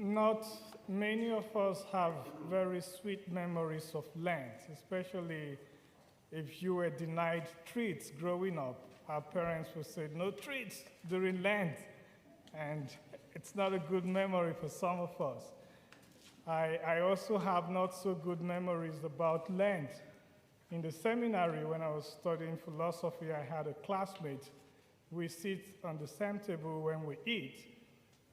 Not many of us have very sweet memories of Lent, especially if you were denied treats growing up. Our parents would say, no treats during Lent, and it's not a good memory for some of us. I also have not so good memories about Lent. In the seminary, when I was studying philosophy, I had a classmate. We sit on the same table when we eat,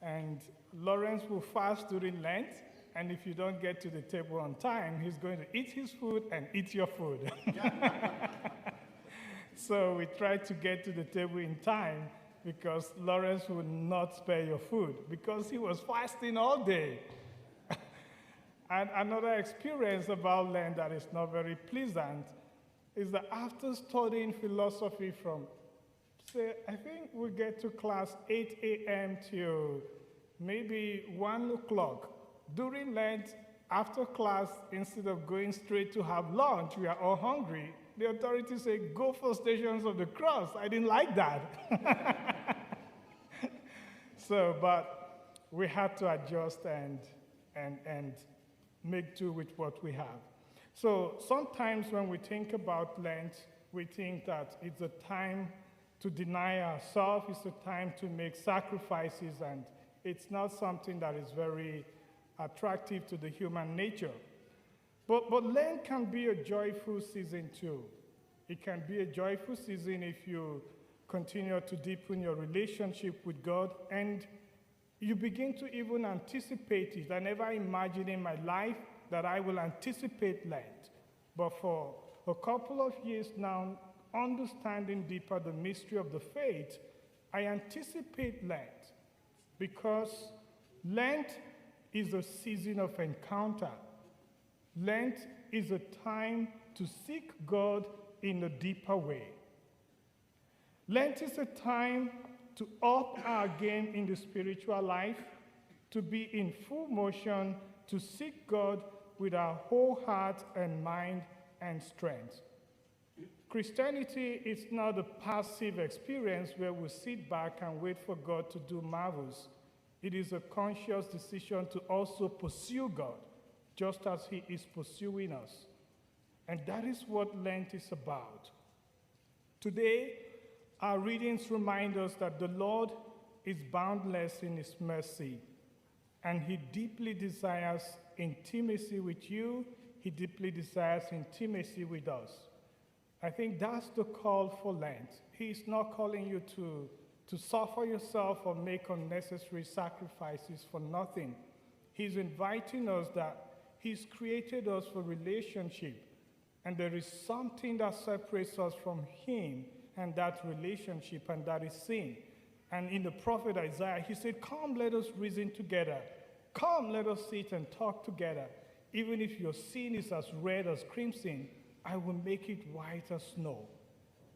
and Lawrence will fast during Lent, and if you don't get to the table on time, he's going to eat his food and eat your food. So we tried to get to the table in time because Lawrence would not spare your food because he was fasting all day. And another experience about Lent that is not very pleasant is that after studying philosophy from, say, I think we get to class 8 a.m. till maybe 1 o'clock. During Lent, after class, instead of going straight to have lunch, we are all hungry. The authorities say, go for Stations of the Cross. I didn't like that. But we had to adjust and make do with what we have. So sometimes when we think about Lent, we think that it's a time to deny ourselves, it's a time to make sacrifices, and it's not something that is very attractive to the human nature. But Lent can be a joyful season too. It can be a joyful season if you continue to deepen your relationship with God and you begin to even anticipate it. I never imagined in my life that I will anticipate Lent. But for a couple of years now, understanding deeper the mystery of the faith, I anticipate Lent because Lent is a season of encounter. Lent is a time to seek God in a deeper way. Lent is a time to up our game in the spiritual life, to be in full motion, to seek God with our whole heart and mind and strength. Christianity is not a passive experience where we sit back and wait for God to do marvels. It is a conscious decision to also pursue God, just as He is pursuing us. And that is what Lent is about. Today, our readings remind us that the Lord is boundless in His mercy, and He deeply desires intimacy with you. He deeply desires intimacy with us. I think that's the call for Lent. He is not calling you to suffer yourself or make unnecessary sacrifices for nothing. He's inviting us that He's created us for relationship, and there is something that separates us from Him and that relationship, and that is sin. And in the prophet Isaiah, he said, come, let us reason together. Come, let us sit and talk together. Even if your sin is as red as crimson, I will make it white as snow.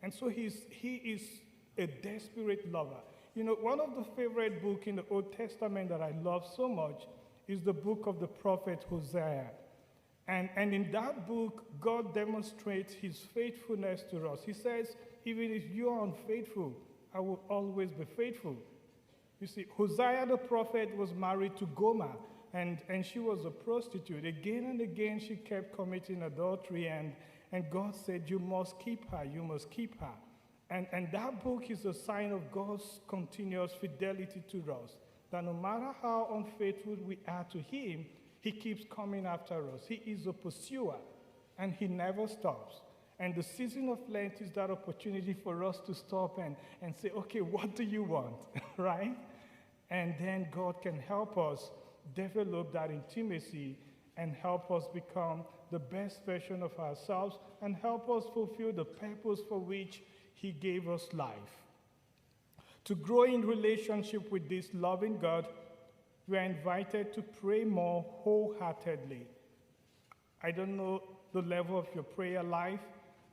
And so he is a desperate lover. You know, one of the favorite books in the Old Testament that I love so much is the book of the prophet Hosea. And in that book, God demonstrates His faithfulness to us. He says, even if you are unfaithful, I will always be faithful. You see, Hosea the prophet was married to Gomer, and she was a prostitute. Again and again, she kept committing adultery, and God said, you must keep her, you must keep her. And that book is a sign of God's continuous fidelity to us, that no matter how unfaithful we are to Him, He keeps coming after us. He is a pursuer, and He never stops. And the season of Lent is that opportunity for us to stop and say, okay, what do you want, right? And then God can help us develop that intimacy and help us become the best version of ourselves and help us fulfill the purpose for which He gave us life. To grow in relationship with this loving God, we are invited to pray more wholeheartedly. I don't know the level of your prayer life,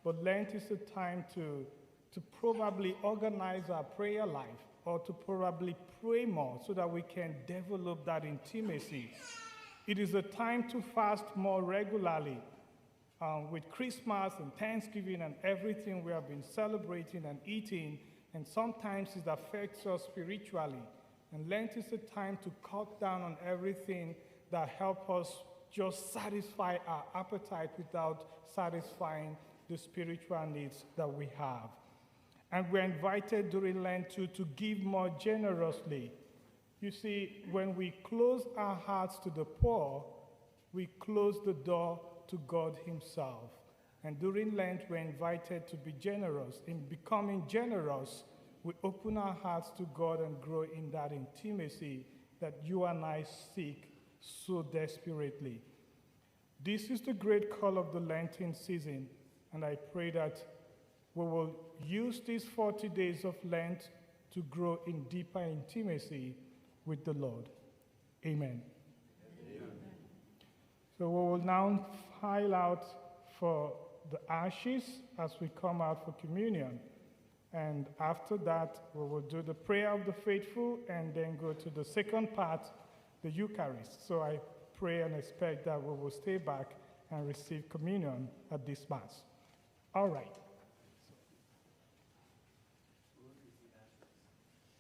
but Lent is a time to probably organize our prayer life or to probably pray more so that we can develop that intimacy. It is a time to fast more regularly. With Christmas and Thanksgiving and everything we have been celebrating and eating, and sometimes it affects us spiritually. And Lent is a time to cut down on everything that helps us just satisfy our appetite without satisfying the spiritual needs that we have. And we're invited during Lent to give more generously. You see, when we close our hearts to the poor, we close the door to God himself. And during Lent, we're invited to be generous. In becoming generous, we open our hearts to God and grow in that intimacy that you and I seek so desperately. This is the great call of the Lenten season, and I pray that we will use these 40 days of Lent to grow in deeper intimacy with the Lord. Amen. Amen. So we will now file out for the ashes as we come out for communion. And after that, we will do the prayer of the faithful and then go to the second part, the Eucharist. So I pray and expect that we will stay back and receive communion at this Mass. All right.